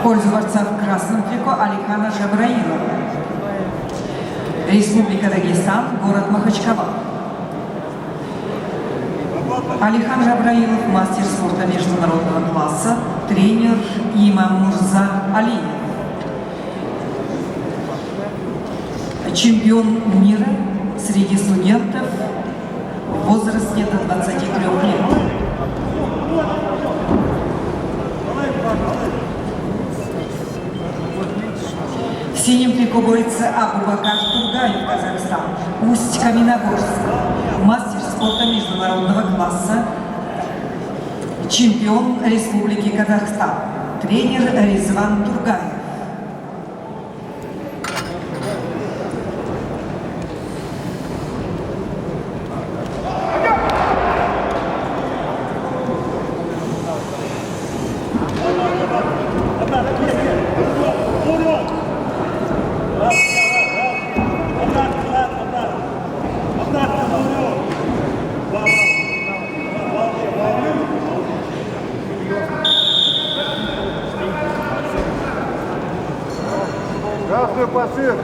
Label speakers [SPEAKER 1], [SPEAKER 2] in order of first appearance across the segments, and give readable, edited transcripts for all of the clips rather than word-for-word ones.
[SPEAKER 1] В пользу борца в красном трико Алихана Жабраилова. Республика Дагестан, город Махачкала. Алихан Жабраилов, мастер спорта международного класса, тренер Имамурза Алиев. Чемпион мира среди студентов в возрасте до 23 лет. В синем трико борется Абубакар Тургаев, Казахстан, Усть-Каменогорск, мастер спорта международного класса, чемпион Республики Казахстан, тренер Резван Тургаев.
[SPEAKER 2] Красный пассив.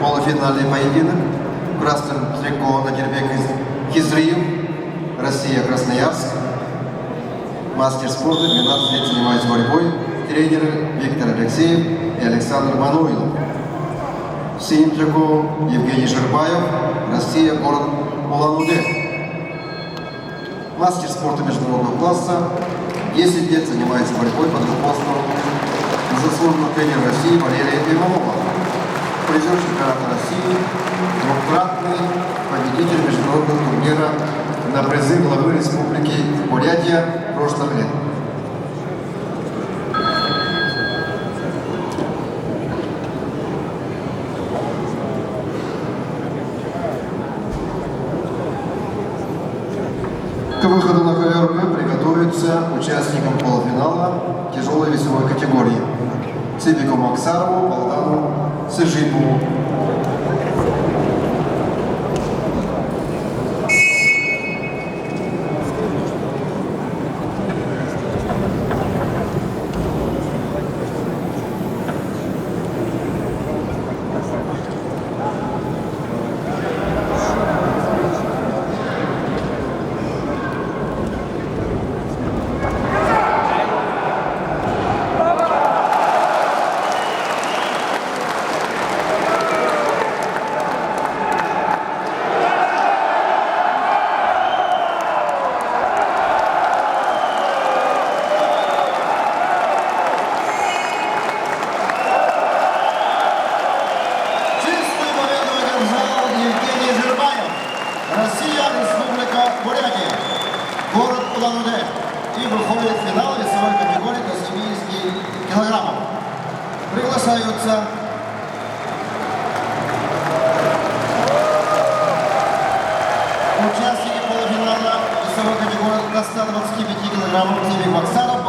[SPEAKER 3] Полуфинальный поединок. В красном трико Надирбек Хизриев, Россия, Красноярск. Мастер спорта, 12 лет занимается борьбой. Тренеры Виктор Алексеев и Александр Мануилов. В синем трико Евгений Жербаев, Россия, город Улан-Удэ. Мастер спорта международного класса, 10 лет занимается борьбой под руководством заслуженного тренера России Валерия Имамова. Призер чемпионата России, двукратный победитель международного турнира на призы главы Республики Бурятия прошлых лет. К выходу на КВРП приготовятся участникам полуфинала тяжелой весовой категории Цибику Максарову, Полтану Сыжипову. Россия, Республика Бурятия, город Улан-Удэ. И выходит в финал весовой категории до 70 килограммов. Приглашаются участники полуфинала весовой категории до 125 килограммов Цибик Максаров,